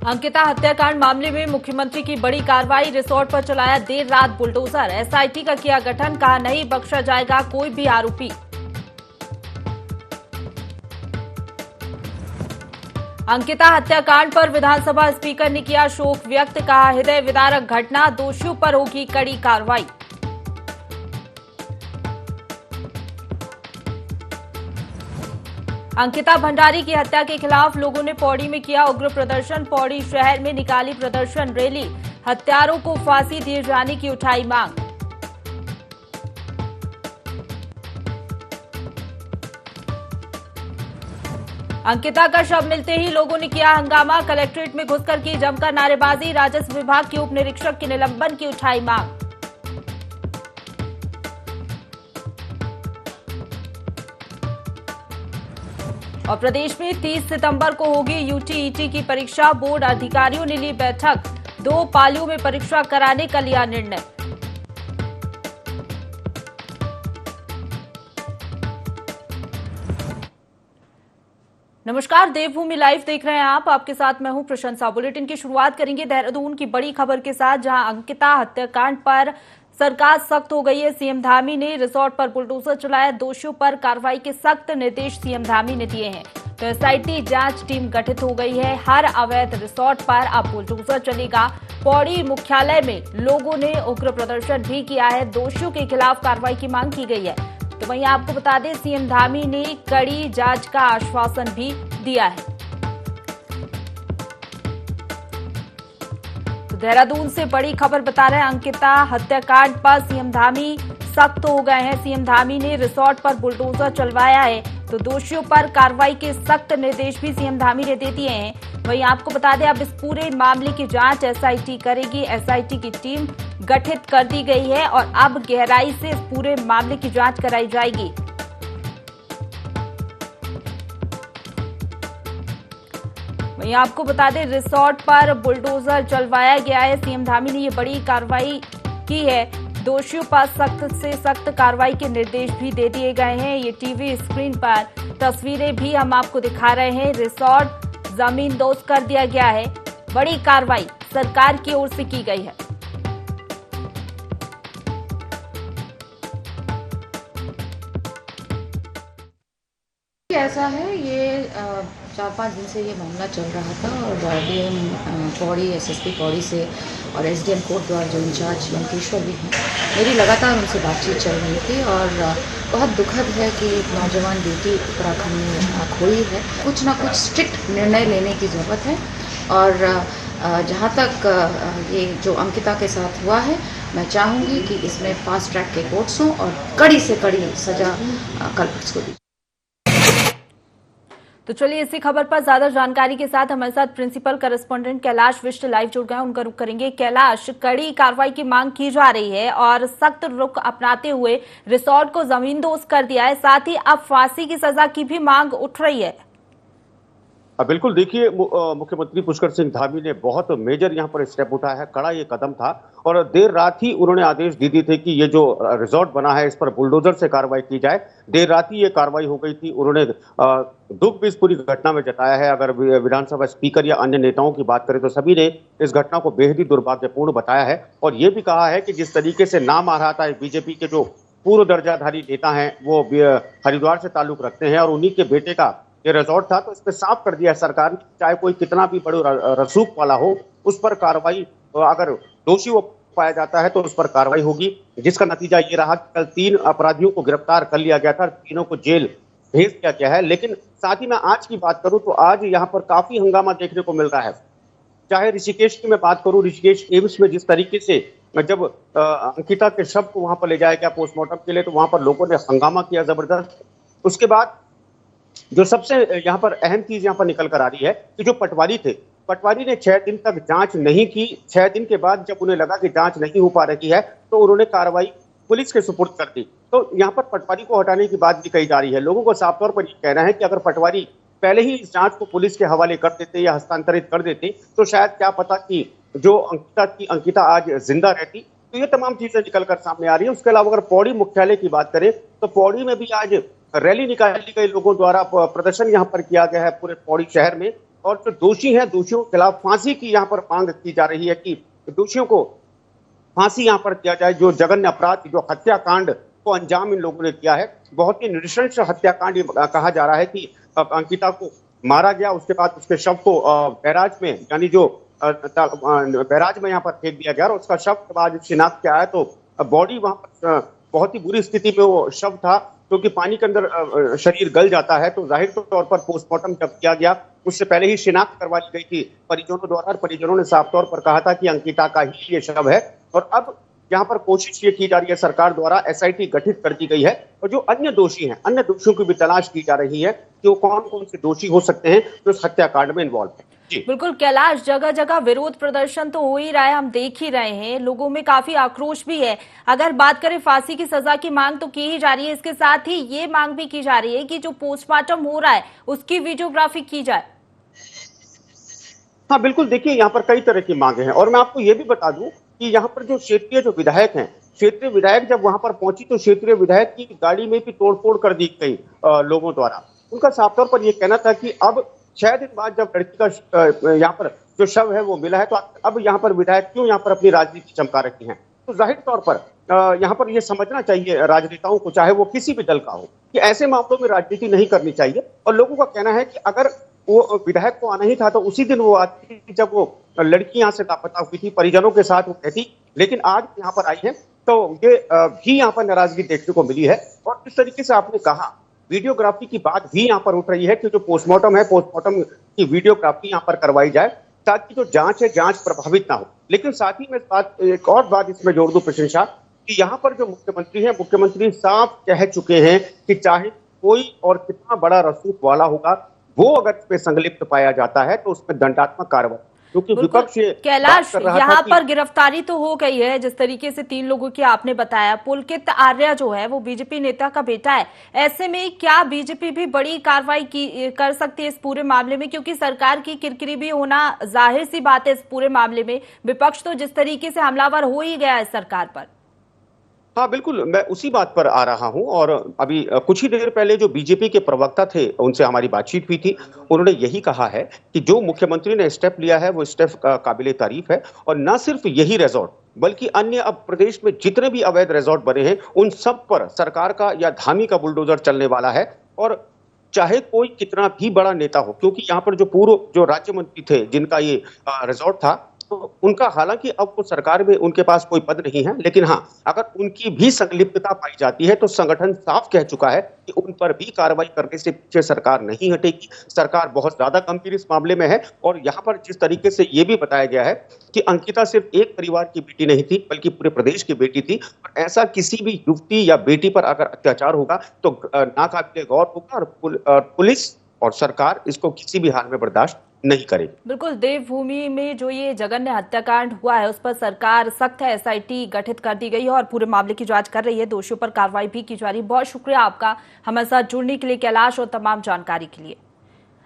अंकिता हत्याकांड मामले में मुख्यमंत्री की बड़ी कार्रवाई। रिसोर्ट पर चलाया देर रात बुलडोजर। एसआईटी का किया गठन। कहा नहीं बख्शा जाएगा कोई भी आरोपी। अंकिता हत्याकांड पर विधानसभा स्पीकर ने किया शोक व्यक्त। कहा हृदय विदारक घटना, दोषियों पर होगी कड़ी कार्रवाई। अंकिता भंडारी की हत्या के खिलाफ लोगों ने पौड़ी में किया उग्र प्रदर्शन। पौड़ी शहर में निकाली प्रदर्शन रैली। हत्यारों को फांसी दिए जाने की उठाई मांग। अंकिता का शव मिलते ही लोगों ने किया हंगामा। कलेक्ट्रेट में घुसकर की जमकर नारेबाजी। राजस्व विभाग के उप निरीक्षक के निलंबन की उठाई मांग। और प्रदेश में 30 सितंबर को होगी यूटीईटी की परीक्षा। बोर्ड अधिकारियों ने ली बैठक। 2 पालियों में परीक्षा कराने का लिया निर्णय। नमस्कार, देवभूमि लाइव देख रहे हैं आप। आपके साथ मैं हूं प्रशंसा। बुलेटिन की शुरुआत करेंगे देहरादून की बड़ी खबर के साथ, जहां अंकिता हत्याकांड पर सरकार सख्त हो गई है। सीएम धामी ने रिसोर्ट पर बुलडोजर चलाया। दोषियों पर कार्रवाई के सख्त निर्देश सीएम धामी ने दिए हैं। तो एसआईटी जांच टीम गठित हो गई है। हर अवैध रिसोर्ट पर अब बुलडोजर चलेगा। पौड़ी मुख्यालय में लोगों ने उग्र प्रदर्शन भी किया है। दोषियों के खिलाफ कार्रवाई की मांग की गई है। तो वहीं आपको बता दें, सीएम धामी ने कड़ी जांच का आश्वासन भी दिया है। देहरादून से बड़ी खबर बता रहे हैं, अंकिता हत्याकांड पर सीएम धामी सख्त हो गए हैं। सीएम धामी ने रिसोर्ट पर बुलडोजर चलवाया है। तो दोषियों पर कार्रवाई के सख्त निर्देश भी सीएम धामी ने दे दिए हैं। वहीं आपको बता दें, अब इस पूरे मामले की जांच एसआईटी करेगी। एसआईटी की टीम गठित कर दी गई है और अब गहराई से इस पूरे मामले की जांच कराई जाएगी। वहीं आपको बता दें, रिसोर्ट पर बुलडोजर चलवाया गया है। सीएम धामी ने ये बड़ी कार्रवाई की है। दोषियों पर सख्त से सख्त कार्रवाई के निर्देश भी दे दिए गए हैं। ये टीवी स्क्रीन पर तस्वीरें भी हम आपको दिखा रहे हैं। रिसोर्ट जमींदोज कर दिया गया है। बड़ी कार्रवाई सरकार की ओर से की गई है। ऐसा है, ये 4-5 दिन से ये मामला चल रहा था और डीएम पौड़ी, एसएसपी पौड़ी से और एसडीएम कोटद्वार जो इंचार्ज लंकेश्वर भी हैं, मेरी लगातार उनसे बातचीत चल रही थी। और बहुत दुखद है कि एक नौजवान बेटी उत्तराखंड में खोई है। कुछ ना कुछ स्ट्रिक्ट निर्णय लेने की ज़रूरत है। और जहाँ तक ये जो अंकिता के साथ हुआ है, मैं चाहूँगी कि इसमें फास्ट ट्रैक के कोर्ट्स हों और कड़ी से कड़ी सजा कल्प्रिट्स को दी। तो चलिए, इसी खबर पर ज्यादा जानकारी के साथ हमारे साथ principal correspondent Kailash Visht live जुड़ गए हैं। उनका रुख करेंगे। कैलाश, कड़ी कार्रवाई की मांग की जा रही है और सख्त रुख अपनाते हुए रिसोर्ट को जमींदोज कर दिया है। साथ ही अब फांसी की सजा की भी मांग उठ रही है। बिल्कुल, देखिए, मुख्यमंत्री पुष्कर सिंह धामी ने बहुत मेजर यहाँ पर स्टेप उठाया है। कड़ा ये कदम था और देर रात ही उन्होंने आदेश दे दिए थे कि ये जो रिजॉर्ट बना है इस पर बुलडोजर से कार्रवाई की जाए। देर रात ही ये कार्रवाई हो गई थी। उन्होंने दुख भी इस पूरी घटना में जताया है। अगर विधानसभा स्पीकर या अन्य नेताओं की बात करें तो सभी ने इस घटना को बेहद ही दुर्भाग्यपूर्ण बताया है। और ये भी कहा है कि जिस तरीके से नाम आ रहा था बीजेपी के जो पूर्व दर्जाधारी नेता हैं, वो हरिद्वार से ताल्लुक रखते हैं और उन्हीं के बेटे का ये रिजॉर्ट था, तो इस पे साफ कर दिया सरकार ने, चाहे कोई कितना भी बड़े रसूख वाला हो, उस पर कार्रवाई, अगर दोषी वो पाया जाता है तो उस पर कार्रवाई होगी। जिसका नतीजा ये रहा कि कल 3 अपराधियों को गिरफ्तार कर लिया गया था, तीनों को जेल भेज दिया गया है। लेकिन साथ ही मैं आज की बात करूं तो आज यहाँ पर काफी हंगामा देखने को मिल रहा है। चाहे ऋषिकेश की मैं बात करूं, ऋषिकेश एम्स में जिस तरीके से जब अंकिता के शव को वहां पर ले जाया गया पोस्टमार्टम के लिए, तो वहां पर लोगों ने हंगामा किया जबरदस्त। उसके बाद जो सबसे यहाँ पर अहम चीज यहाँ पर निकल कर आ रही है कि जो पटवारी ने 6 दिन तक जांच नहीं की। 6 दिन के बाद जब उन्हें लगा कि जांच नहीं हो पा रही है तो उन्होंने कार्रवाई पुलिस के सुपुर्द कर दी। तो यहाँ पर पटवारी को हटाने की बात भी कही जा रही है। लोगों को साफ तौर पर ये कहना है कि अगर पटवारी पहले ही इस जांच को पुलिस के हवाले कर देते या हस्तांतरित कर देते तो शायद क्या पता कि जो अंकिता आज जिंदा रहती। तो ये तमाम चीजें निकल कर सामने आ रही है। उसके अलावा अगर पौड़ी मुख्यालय की बात करें तो पौड़ी में भी आज रैली निकाली गई, लोगों द्वारा प्रदर्शन यहाँ पर किया गया है पूरे पौड़ी शहर में। और जो दोषी हैं दोषियों के खिलाफ फांसी की यहाँ पर मांग की जा रही है कि दोषियों को फांसी यहाँ पर किया जाए। जो जघन्य अपराध, जो हत्याकांड को अंजाम इन लोगों ने किया है, बहुत ही नृशंस हत्याकांड कहा जा रहा है कि अंकिता को मारा गया, उसके बाद उसके शव को बैराज में, यानी जो बैराज में यहाँ पर फेंक दिया गया और उसका शव के बाद शिनाख्त किया है तो बॉडी वहां पर बहुत ही बुरी स्थिति में वो शव था, क्योंकि पानी के अंदर शरीर गल जाता है। तो जाहिर तौर पर पोस्टमार्टम जब किया गया उससे पहले ही शिनाख्त करवा ली गई थी परिजनों द्वारा, और परिजनों ने साफ तौर पर कहा था कि अंकिता का ही ये शव है। और अब यहाँ पर कोशिश ये की जा रही है सरकार द्वारा, एसआईटी गठित कर दी गई है और जो अन्य दोषी हैं, अन्य दोषियों की भी तलाश की जा रही है कि वो कौन कौन से दोषी हो सकते हैं जो इस हत्याकांड में इन्वॉल्व है। बिल्कुल कैलाश, जगह जगह विरोध प्रदर्शन तो हो ही रहा है, हम देख ही रहे हैं, लोगों में काफी आक्रोश भी है। अगर बात करें फांसी की सजा की मांग तो की ही जा रही है, इसके साथ ही ये मांग भी की जा रही है कि जो पोस्टमार्टम हो रहा है उसकी वीडियोग्राफी की जाए। हाँ बिल्कुल, देखिए यहाँ पर कई तरह की मांगे हैं और मैं आपको ये भी बता दूं कि यहाँ पर जो क्षेत्रीय जो विधायक हैं, क्षेत्रीय विधायक जब वहां पर पहुंची तो क्षेत्रीय विधायक की गाड़ी में भी तोड़फोड़ कर दी गई लोगों द्वारा। उनका साफ तौर पर यह कहना था कि अब 6 दिन बाद जब लड़की का यहाँ पर जो शव है वो मिला है तो अब यहाँ पर विधायक क्यों यहाँ पर अपनी राजनीति चमका रखी हैं। तो जाहिर तौर पर यहाँ पर यह समझना चाहिए राजनेताओं को, चाहे वो किसी भी दल का हो, कि ऐसे मामलों में राजनीति नहीं करनी चाहिए। और लोगों का कहना है कि अगर वो विधायक को आना ही था तो उसी दिन वो आती जब वो लड़की यहाँ से लापता हुई थी, परिजनों के साथ वो रहती, लेकिन आज यहाँ पर आई है तो ये भी यहाँ पर नाराजगी देखने को मिली है। और जिस तरीके से आपने कहा वीडियोग्राफी की बात भी यहाँ पर उठ रही है कि जो पोस्टमार्टम है, पोस्टमार्टम की वीडियोग्राफी यहाँ पर करवाई जाए ताकि जो जांच है जांच प्रभावित ना हो। लेकिन साथ ही में एक और बात इसमें जोड़ दूं प्रशंसा, कि यहाँ पर जो मुख्यमंत्री है, मुख्यमंत्री साफ कह चुके हैं कि चाहे कोई और कितना बड़ा रसूख वाला होगा, वो अगर इसमें संलिप्त पाया जाता है तो उसमें दंडात्मक कार्रवाई, क्योंकि विपक्ष कैलाश यहाँ पर गिरफ्तारी तो हो गई है, जिस तरीके से 3 लोगों की आपने बताया। पुलकित आर्या जो है वो बीजेपी नेता का बेटा है, ऐसे में क्या बीजेपी भी बड़ी कार्रवाई कर सकती है इस पूरे मामले में, क्योंकि सरकार की किरकिरी भी होना जाहिर सी बात है इस पूरे मामले में। विपक्ष तो जिस तरीके से हमलावर हो ही गया है सरकार पर। हाँ बिल्कुल, मैं उसी बात पर आ रहा हूं। और अभी कुछ ही देर पहले जो बीजेपी के प्रवक्ता थे उनसे हमारी बातचीत हुई थी, उन्होंने यही कहा है कि जो मुख्यमंत्री ने स्टेप लिया है वो स्टेप काबिले तारीफ है। और न सिर्फ यही रिजॉर्ट बल्कि अन्य अब प्रदेश में जितने भी अवैध रिजॉर्ट बने हैं उन सब पर सरकार का या धामी का बुलडोजर चलने वाला है। और चाहे कोई कितना भी बड़ा नेता हो, क्योंकि यहाँ पर जो पूर्व जो राज्य मंत्री थे जिनका ये रिजॉर्ट था, तो उनका हालांकि अब वो सरकार में उनके पास कोई पद नहीं है, लेकिन हाँ अगर उनकी भी संलिप्तता पाई जाती है तो संगठन साफ कह चुका है कि उन पर भी कार्रवाई करने से पीछे सरकार नहीं हटेगी। सरकार बहुत ज्यादा गंभीर इस मामले में है। और यहाँ पर जिस तरीके से ये भी बताया गया है कि अंकिता सिर्फ एक परिवार की बेटी नहीं थी बल्कि पूरे प्रदेश की बेटी थी, और ऐसा किसी भी युवती या बेटी पर अगर अत्याचार होगा तो नाकाबिले गौर होगा और पुलिस और सरकार इसको किसी भी हाल में बर्दाश्त नहीं करेगी। बिल्कुल, देवभूमि में जो ये जघन्य हत्याकांड हुआ है उस पर सरकार सख्त है, एसआईटी गठित कर दी गई है और पूरे मामले की जांच कर रही है, दोषियों पर कार्रवाई भी की जा रही है। बहुत शुक्रिया आपका हमारे साथ जुड़ने के लिए कैलाश, और तमाम जानकारी के लिए।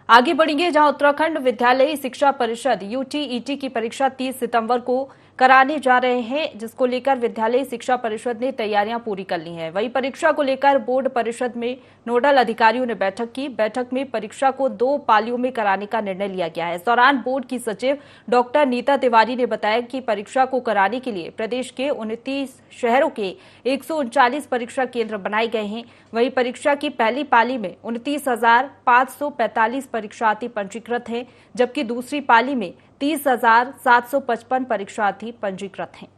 आगे बढ़ेंगे जहां उत्तराखंड विद्यालयी शिक्षा परिषद यूटीईटी की परीक्षा 30 सितंबर को कराने जा रहे हैं, जिसको लेकर विद्यालयी शिक्षा परिषद ने तैयारियां पूरी कर ली हैं। वहीं परीक्षा को लेकर बोर्ड परिषद में नोडल अधिकारियों ने बैठक की। बैठक में परीक्षा को 2 पालियों में कराने का निर्णय लिया गया है। इस दौरान बोर्ड की सचिव डॉक्टर नीता तिवारी ने बताया कि परीक्षा को कराने के लिए प्रदेश के 29 शहरों के 139 परीक्षा केंद्र बनाए गए हैं। वहीं परीक्षा की पहली पाली में 29,545 परीक्षार्थी पंजीकृत हैं, जबकि दूसरी पाली में 30,755 परीक्षार्थी पंजीकृत हैं।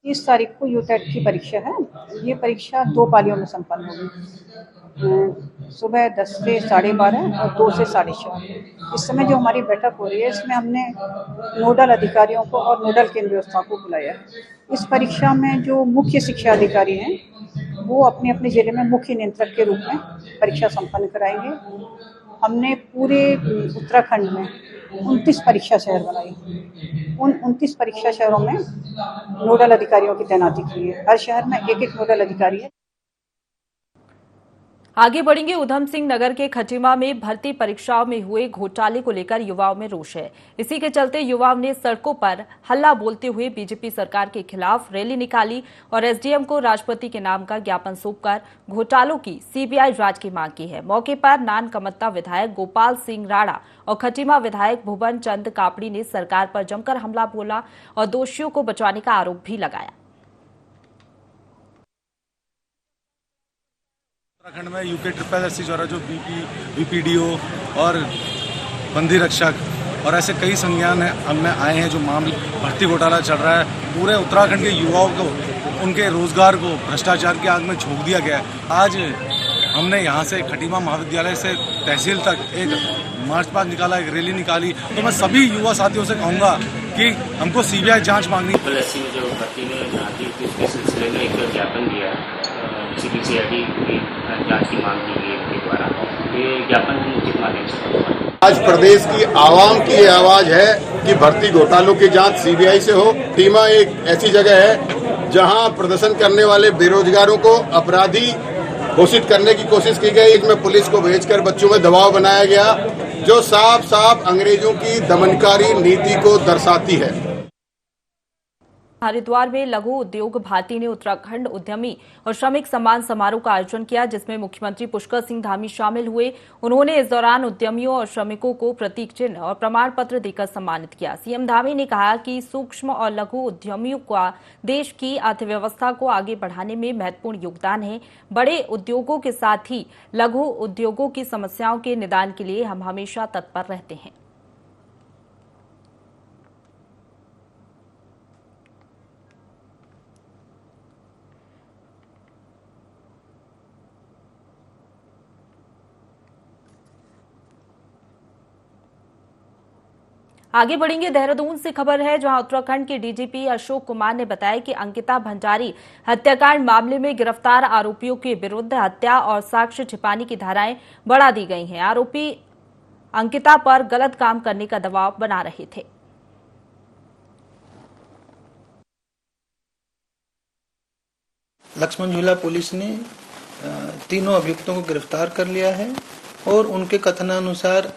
30 तारीख को यूटेट की परीक्षा है। ये परीक्षा 2 पालियों में संपन्न होगी, सुबह 10 से 12:30 और 2 से 6:30। इस समय जो हमारी बैठक हो रही है इसमें हमने नोडल अधिकारियों को और नोडल केंद्र व्यवस्था को बुलाया है। इस परीक्षा में जो मुख्य शिक्षा अधिकारी हैं वो अपने अपने जिले में मुख्य नियंत्रक के रूप में परीक्षा संपन्न कराएंगे। हमने पूरे उत्तराखंड में 29 परीक्षा शहर बनाए। उन 29 परीक्षा शहरों में नोडल अधिकारियों की तैनाती की है। हर शहर में एक-एक नोडल अधिकारी है। आगे बढ़ेंगे। उधम सिंह नगर के खटीमा में भर्ती परीक्षाओं में हुए घोटाले को लेकर युवाओं में रोष है। इसी के चलते युवाओं ने सड़कों पर हल्ला बोलते हुए बीजेपी सरकार के खिलाफ रैली निकाली और एसडीएम को राष्ट्रपति के नाम का ज्ञापन सौंपकर घोटालों की सीबीआई जांच की मांग की है। मौके पर नानकमत्ता विधायक गोपाल सिंह राणा और खटीमा विधायक भुवन चंद कापड़ी ने सरकार पर जमकर हमला बोला और दोषियों को बचाने का आरोप भी लगाया। उत्तराखंड में यूके SSC द्वारा जो बीपीडीओ और बंदी रक्षक और ऐसे कई संज्ञान में आए हैं जो मामले भर्ती घोटाला चल रहा है। पूरे उत्तराखंड के युवाओं को, उनके रोजगार को भ्रष्टाचार की आग में झोंक दिया गया है। आज हमने यहाँ से खटीमा महाविद्यालय से तहसील तक एक मार्च पास्ट निकाला, एक रैली निकाली। तो मैं सभी युवा साथियों से कहूँगा कि हमको सीबीआई जांच मांगनी। SSC में जो भर्ती में आती थी उसके सिलसिले में एक ज्ञापन दिया CBCID की जांच की मांग की गई उनके द्वारा। ये ज्ञापन उचित माध्यम से आज प्रदेश की आवाम की आवाज है कि भर्ती घोटालों की जांच सीबीआई से हो। खटीमा एक ऐसी जगह है जहां प्रदर्शन करने वाले बेरोजगारों को अपराधी घोषित करने की कोशिश की गई। इसमें पुलिस को भेजकर बच्चों में दबाव बनाया गया, जो साफ साफ अंग्रेजों की दमनकारी नीति को दर्शाती है। हरिद्वार में लघु उद्योग भारती ने उत्तराखंड उद्यमी और श्रमिक सम्मान समारोह का आयोजन किया, जिसमें मुख्यमंत्री पुष्कर सिंह धामी शामिल हुए। उन्होंने इस दौरान उद्यमियों और श्रमिकों को प्रतीक चिन्ह और प्रमाण पत्र देकर सम्मानित किया। सीएम धामी ने कहा कि सूक्ष्म और लघु उद्यमियों का देश की अर्थव्यवस्था को आगे बढ़ाने में महत्वपूर्ण योगदान है। बड़े उद्योगों के साथ ही लघु उद्योगों की समस्याओं के निदान के लिए हम हमेशा तत्पर रहते हैं। आगे बढ़ेंगे। देहरादून से खबर है, जहां उत्तराखंड के डीजीपी अशोक कुमार ने बताया कि अंकिता भंडारी हत्याकांड मामले में गिरफ्तार आरोपियों के विरुद्ध हत्या और साक्ष्य छिपाने की धाराएं बढ़ा दी गई हैं। आरोपी अंकिता पर गलत काम करने का दबाव बना रहे थे। लक्ष्मण झूला पुलिस ने तीनों अभियुक्तों को गिरफ्तार कर लिया है और उनके कथनानुसार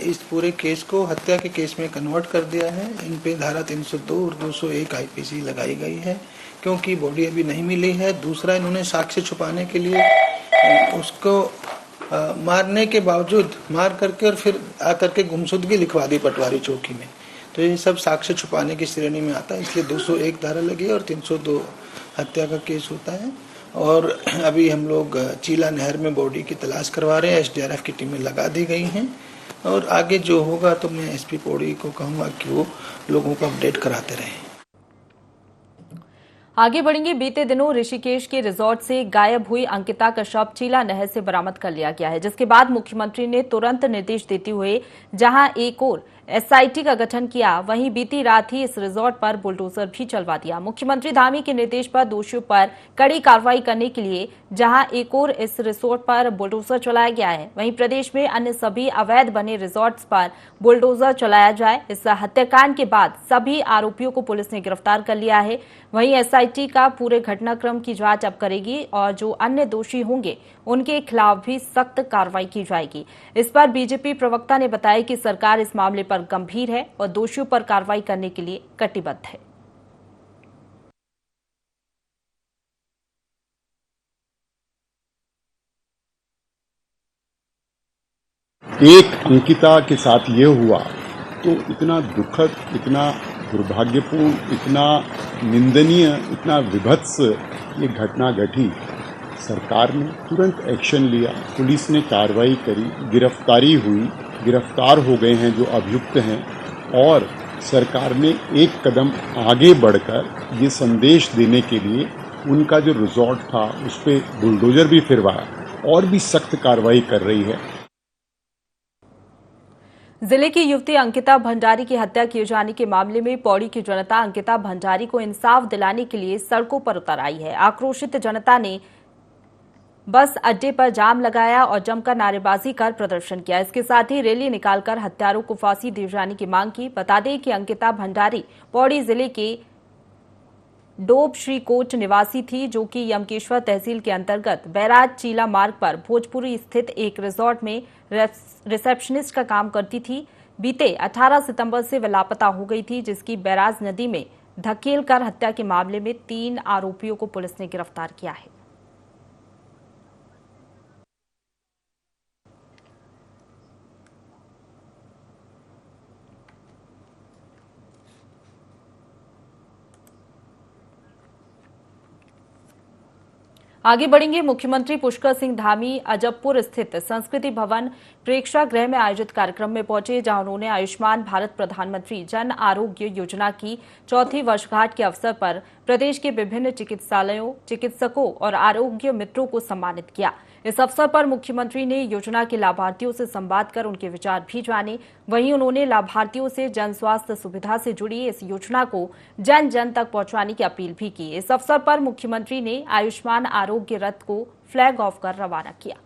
इस पूरे केस को हत्या के केस में कन्वर्ट कर दिया है। इन पे धारा 302 और 201 आईपीसी लगाई गई है, क्योंकि बॉडी अभी नहीं मिली है। दूसरा, इन्होंने साक्ष्य छुपाने के लिए उसको मारने के बावजूद मार करके और फिर आकर के गुमशुदगी लिखवा दी पटवारी चौकी में। तो ये सब साक्ष्य छुपाने की श्रेणी में आता है, इसलिए 201 धारा लगी और 302 हत्या का केस होता है। और अभी हम लोग चीला नहर में बॉडी की तलाश करवा रहे हैं। SDRF की टीमें लगा दी गई हैं और आगे जो होगा तो मैं SP पौड़ी को कहूँगा कि वो लोगों को अपडेट कराते रहें। आगे बढ़ेंगे। बीते दिनों ऋषिकेश के रिजॉर्ट से गायब हुई अंकिता का शव चीला नहर से बरामद कर लिया गया है, जिसके बाद मुख्यमंत्री ने तुरंत निर्देश देते हुए जहां एक और SIT का गठन किया, वहीं बीती रात ही इस रिजॉर्ट पर बुलडोजर भी चलवा दिया। मुख्यमंत्री धामी के निर्देश पर दोषियों पर कड़ी कार्रवाई करने के लिए जहां एक और इस रिजॉर्ट पर बुलडोजर चलाया गया है, वहीं प्रदेश में अन्य सभी अवैध बने रिजॉर्ट्स पर बुलडोजर चलाया जाए। इस हत्याकांड के बाद सभी आरोपियों को पुलिस ने गिरफ्तार कर लिया है। वहीं SIT का पूरे घटनाक्रम की जांच अब करेगी और जो अन्य दोषी होंगे उनके खिलाफ भी सख्त कार्रवाई की जाएगी। इस पर बीजेपी प्रवक्ता ने बताया कि सरकार इस मामले पर गंभीर है और दोषियों पर कार्रवाई करने के लिए कटिबद्ध है। एक अंकिता के साथ ये हुआ तो इतना दुखद, इतना दुर्भाग्यपूर्ण, इतना निंदनीय, इतना विभत्स ये घटना घटी। सरकार ने तुरंत एक्शन लिया, पुलिस ने कार्रवाई करी, गिरफ्तारी हुई, गिरफ्तार हो गए हैं जो अभियुक्त हैं और सरकार ने एक कदम आगे बढ़कर ये संदेश देने के लिए उनका जो रिजॉर्ट था उस पर बुलडोजर भी फिरवाया और भी सख्त कार्रवाई कर रही है। जिले की युवती अंकिता भंडारी की हत्या किए जाने के मामले में पौड़ी की जनता अंकिता भंडारी को इंसाफ दिलाने के लिए सड़कों पर उतर आई है। आक्रोशित जनता ने बस अड्डे पर जाम लगाया और जमकर नारेबाजी कर प्रदर्शन किया। इसके साथ ही रैली निकालकर हत्यारों को फांसी दिए जाने की मांग की। बता दें कि अंकिता भंडारी पौड़ी जिले के डोब श्रीकोट निवासी थी, जो कि यमकेश्वर तहसील के अंतर्गत बैराज चीला मार्ग पर भोजपुरी स्थित एक रिसोर्ट में रिसेप्शनिस्ट का काम करती थी। बीते 18 सितंबर से वह लापता हो गई थी, जिसकी बैराज नदी में धकेलकर हत्या के मामले में 3 आरोपियों को पुलिस ने गिरफ्तार किया है। आगे बढ़ेंगे। मुख्यमंत्री पुष्कर सिंह धामी अजबपुर स्थित संस्कृति भवन प्रेक्षागृह में आयोजित कार्यक्रम में पहुंचे, जहां उन्होंने आयुष्मान भारत प्रधानमंत्री जन आरोग्य योजना की 4वीं वर्षगांठ के अवसर पर प्रदेश के विभिन्न चिकित्सालयों, चिकित्सकों और आरोग्य मित्रों को सम्मानित किया। इस अवसर पर मुख्यमंत्री ने योजना के लाभार्थियों से संवाद कर उनके विचार भी जाने। वहीं उन्होंने लाभार्थियों से जन स्वास्थ्य सुविधा से जुड़ी इस योजना को जन जन तक पहुंचाने की अपील भी की। इस अवसर पर मुख्यमंत्री ने आयुष्मान आरोग्य रथ को फ्लैग ऑफ कर रवाना किया।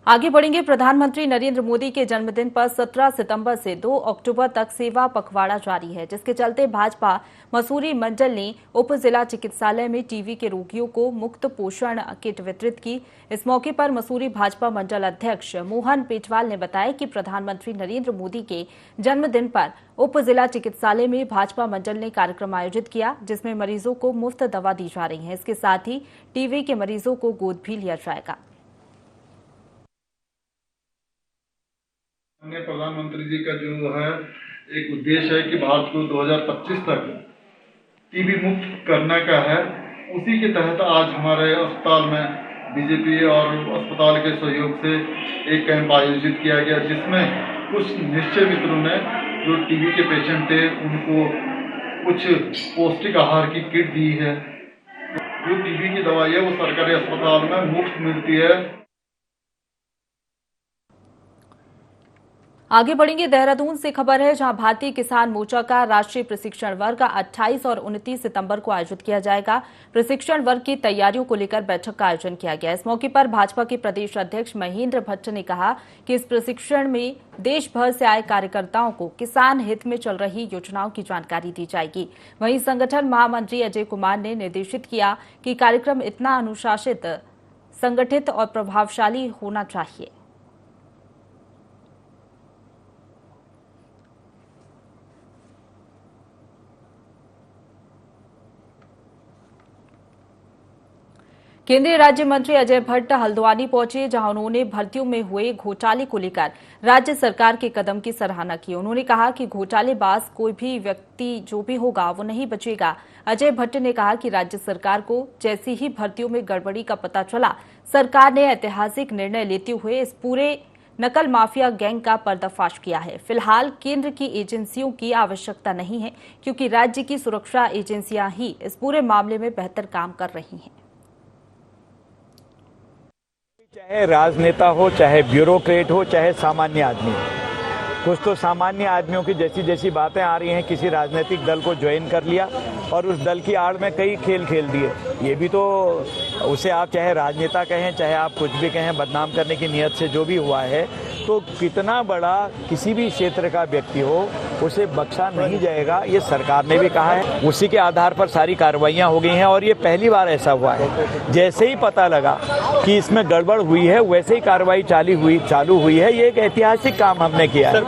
आगे बढ़ेंगे। प्रधानमंत्री नरेंद्र मोदी के जन्मदिन पर 17 सितंबर से 2 अक्टूबर तक सेवा पखवाड़ा जारी है, जिसके चलते भाजपा मसूरी मंडल ने उप जिला चिकित्सालय में टीबी के रोगियों को मुफ्त पोषण किट वितरित की। इस मौके पर मसूरी भाजपा मंडल अध्यक्ष मोहन पेटवाल ने बताया कि प्रधानमंत्री नरेंद्र मोदी के जन्मदिन पर उप जिला चिकित्सालय में भाजपा मंडल ने कार्यक्रम आयोजित किया, जिसमें मरीजों को मुफ्त दवा दी जा रही है। इसके साथ ही टीबी के मरीजों को गोद भी लिया जाएगा। प्रधानमंत्री जी का जो है एक उद्देश्य है कि भारत को 2025 तक टीबी मुक्त करने का है। उसी के तहत आज हमारे अस्पताल में बीजेपी और अस्पताल के सहयोग से एक कैंप आयोजित किया गया, जिसमें कुछ निश्चय मित्रों ने जो टीबी के पेशेंट थे उनको कुछ पौष्टिक आहार की किट दी है। जो टीबी की दवाई है वो सरकारी अस्पताल में मुफ्त मिलती है। आगे बढ़ेंगे। देहरादून से खबर है, जहां भारतीय किसान मोर्चा का राष्ट्रीय प्रशिक्षण वर्ग 28 और 29 सितंबर को आयोजित किया जाएगा। प्रशिक्षण वर्ग की तैयारियों को लेकर बैठक का आयोजन किया गया। इस मौके पर भाजपा के प्रदेश अध्यक्ष महेंद्र भट्ट ने कहा कि इस प्रशिक्षण में देश भर से आए कार्यकर्ताओं को किसान हित में चल रही योजनाओं की जानकारी दी जाएगी। वहीं संगठन महामंत्री अजय कुमार ने निर्देशित किया कि कार्यक्रम इतना अनुशासित, संगठित और प्रभावशाली होना चाहिए। केंद्रीय राज्य मंत्री अजय भट्ट हल्द्वानी पहुंचे, जहां उन्होंने भर्तियों में हुए घोटाले को लेकर राज्य सरकार के कदम की सराहना की। उन्होंने कहा कि घोटालेबाज कोई भी व्यक्ति जो भी होगा वो नहीं बचेगा। अजय भट्ट ने कहा कि राज्य सरकार को जैसी ही भर्तियों में गड़बड़ी का पता चला, सरकार ने ऐतिहासिक निर्णय लेते हुए इस पूरे नकल माफिया गैंग का पर्दाफाश किया है। फिलहाल केंद्र की एजेंसियों की आवश्यकता नहीं है, क्योंकि राज्य की सुरक्षा एजेंसियां ही इस पूरे मामले में बेहतर काम कर रही हैं। चाहे राजनेता हो, चाहे ब्यूरोक्रेट हो, चाहे सामान्य आदमी, कुछ तो सामान्य आदमियों की जैसी जैसी बातें आ रही हैं, किसी राजनीतिक दल को ज्वाइन कर लिया और उस दल की आड़ में कई खेल खेल दिए। ये भी तो उसे आप चाहे राजनेता कहें, चाहे आप कुछ भी कहें, बदनाम करने की नीयत से जो भी हुआ है, तो कितना बड़ा किसी भी क्षेत्र का व्यक्ति हो उसे बख्शा नहीं जाएगा। ये सरकार ने भी कहा है, उसी के आधार पर सारी कार्रवाइयां हो गई हैं और ये पहली बार ऐसा हुआ है। जैसे ही पता लगा कि इसमें गड़बड़ हुई है, वैसे ही कार्रवाई चालू हुई है। ये एक ऐतिहासिक काम हमने किया है।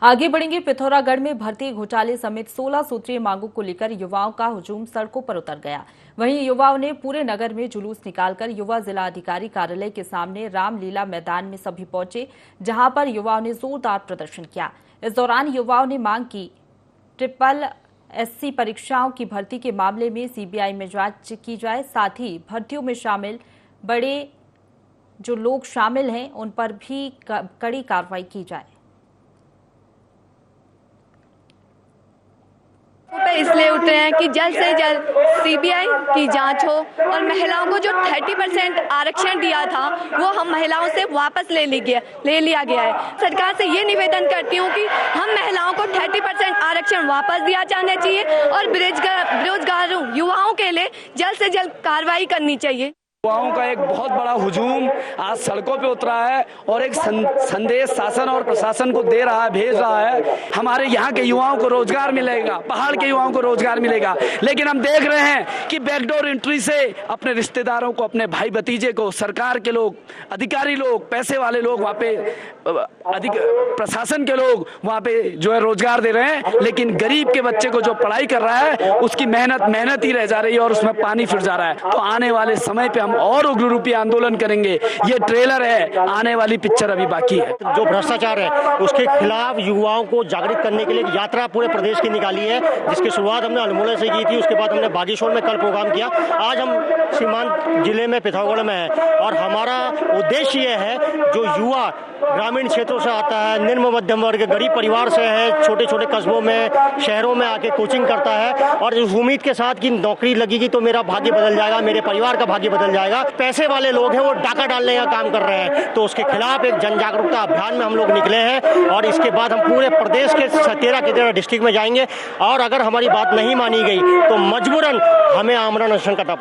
आगे बढ़ेंगे। पिथौरागढ़ में भर्ती घोटाले समेत 16 सूत्रीय मांगों को लेकर युवाओं का हुजूम सड़कों पर उतर गया। वहीं युवाओं ने पूरे नगर में जुलूस निकालकर युवा जिला अधिकारी कार्यालय के सामने रामलीला मैदान में सभी पहुंचे, जहां पर युवाओं ने जोरदार प्रदर्शन किया। इस दौरान युवाओं ने मांग की SSSC परीक्षाओं की भर्ती के मामले में CBI में जांच की जाए, साथ ही भर्तियों में शामिल बड़े जो लोग शामिल हैं उन पर भी कड़ी कार्रवाई की जाए। इसलिए उठ रहे हैं कि जल्द से जल्द CBI की जांच हो और महिलाओं को जो 30% आरक्षण दिया था वो हम महिलाओं से वापस ले लिया गया है। सरकार से ये निवेदन करती हूँ कि हम महिलाओं को 30% आरक्षण वापस दिया जाना चाहिए और बेरोजगार युवाओं के लिए जल्द से जल्द कार्रवाई करनी चाहिए। युवाओं का एक बहुत बड़ा हुजूम आज सड़कों पे उतरा है और एक संदेश शासन और प्रशासन को दे रहा है, भेज रहा है, हमारे यहाँ के युवाओं को रोजगार मिलेगा, पहाड़ के युवाओं को रोजगार मिलेगा। लेकिन हम देख रहे हैं कि बैकडोर एंट्री से अपने रिश्तेदारों को, अपने भाई भतीजे को सरकार के लोग, अधिकारी लोग, पैसे वाले लोग वहाँ पे, प्रशासन के लोग वहाँ पे जो है रोजगार दे रहे हैं, लेकिन गरीब के बच्चे को जो पढ़ाई कर रहा है उसकी मेहनत ही रह जा रही है और उसमें पानी फिर जा रहा है। तो आने वाले समय पे हम और उग्र रूपी आंदोलन करेंगे। ये ट्रेलर है, आने वाली पिक्चर अभी बाकी है। जो भ्रष्टाचार है उसके खिलाफ युवाओं को जागृत करने के लिए यात्रा पूरे प्रदेश की निकाली है, जिसकी शुरुआत हमने अल्मोड़ा से की थी। उसके बाद हमने बागेश्वर में कल प्रोग्राम किया। आज हम सीमांत जिले में पिथौरागढ़ में है और हमारा उद्देश्य ये है, जो युवा ग्रामीण क्षेत्रों से आता है, निम्न मध्यम वर्ग, गरीब परिवार से है, छोटे छोटे कस्बों में, शहरों में आके कोचिंग करता है और इस उम्मीद के साथ कि नौकरी लगेगी तो मेरा भाग्य बदल जाएगा, मेरे परिवार का भाग्य बदल जाएगा। पैसे वाले लोग हैं वो डाका डालने का काम कर रहे हैं, तो उसके खिलाफ एक जन जागरूकता अभियान में हम लोग निकले हैं और इसके बाद हम पूरे प्रदेश के 13 डिस्ट्रिक्ट में जाएंगे और अगर हमारी बात नहीं मानी गई तो मजबूरन हमें आमरण अनशन करना।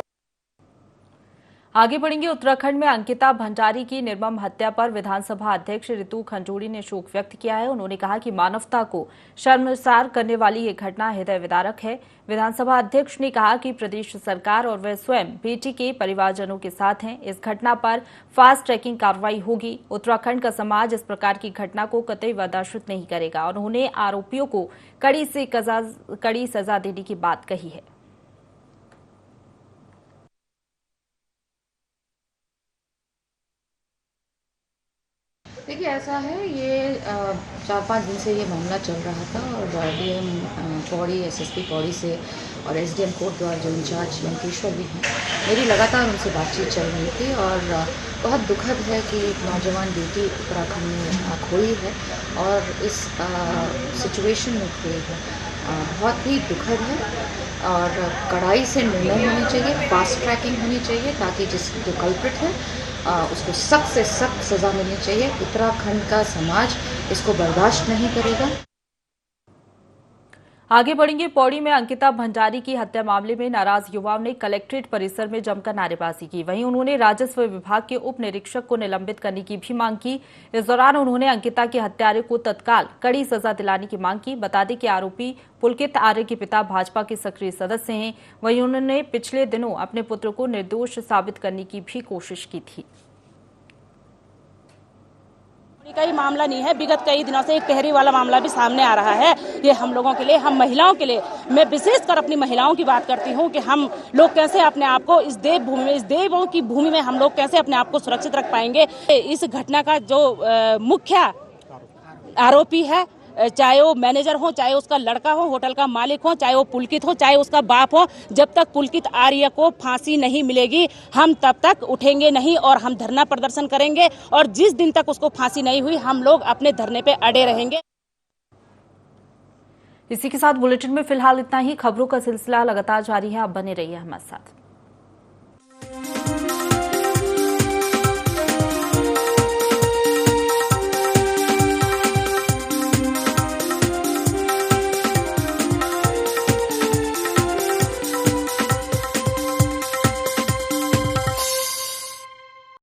आगे बढ़ेंगे। उत्तराखंड में अंकिता भंडारी की निर्मम हत्या पर विधानसभा अध्यक्ष रितु खंजूड़ी ने शोक व्यक्त किया है। उन्होंने कहा कि मानवता को शर्मसार करने वाली ये घटना हृदय विदारक है। विधानसभा अध्यक्ष ने कहा कि प्रदेश सरकार और वे स्वयं बेटी के परिवारजनों के साथ हैं। इस घटना पर फास्ट ट्रैकिंग कार्रवाई होगी। उत्तराखंड का समाज इस प्रकार की घटना को कतई बर्दाश्त नहीं करेगा और उन्होंने आरोपियों को कड़ी सजा देने की बात कही है। देखिए, ऐसा है, ये 4-5 दिन से ये मामला चल रहा था और डीएम पौड़ी, एसएसपी पौड़ी से और एसडीएम कोटद्वार जो इंचार्ज लंकेश्वर भी हैं, मेरी लगातार उनसे बातचीत चल रही थी और बहुत दुखद है कि एक नौजवान बेटी उत्तराखंड में खोई है और इस सिचुएशन में खोई है। बहुत ही दुखद है और कड़ाई से निर्णय होने चाहिए, फास्ट ट्रैकिंग होनी चाहिए ताकि जो कल्प्रिट है उसको सख्त से सख्त सजा मिलनी चाहिए। उत्तराखंड का समाज इसको बर्दाश्त नहीं करेगा। आगे बढ़ेंगे। पौड़ी में अंकिता भंडारी की हत्या मामले में नाराज युवाओं ने कलेक्ट्रेट परिसर में जमकर नारेबाजी की। वहीं उन्होंने राजस्व विभाग के उप निरीक्षक को निलंबित करने की भी मांग की। इस दौरान उन्होंने अंकिता के हत्यारे को तत्काल कड़ी सजा दिलाने की मांग की। बता दें कि आरोपी पुलकित आर्य के पिता भाजपा के सक्रिय सदस्य हैं। वहीं उन्होंने पिछले दिनों अपने पुत्र को निर्दोष साबित करने की भी कोशिश की थी। का ही मामला नहीं है, विगत कई दिनों से एक कहरी वाला मामला भी सामने आ रहा है। ये हम लोगों के लिए, हम महिलाओं के लिए, मैं विशेषकर अपनी महिलाओं की बात करती हूँ कि हम लोग कैसे अपने आप को इस देव भूमि में, इस देवों की भूमि में हम लोग कैसे अपने आप को सुरक्षित रख पाएंगे। इस घटना का जो मुख्य आरोपी है, चाहे वो मैनेजर हो, चाहे उसका लड़का हो, होटल का मालिक हो, चाहे वो पुलकित हो, चाहे उसका बाप हो, जब तक पुलकित आर्य को फांसी नहीं मिलेगी हम तब तक उठेंगे नहीं और हम धरना प्रदर्शन करेंगे और जिस दिन तक उसको फांसी नहीं हुई हम लोग अपने धरने पे अड़े रहेंगे। इसी के साथ बुलेटिन में फिलहाल इतना ही। खबरों का सिलसिला लगातार जारी है, आप बने रहिए हमारे साथ।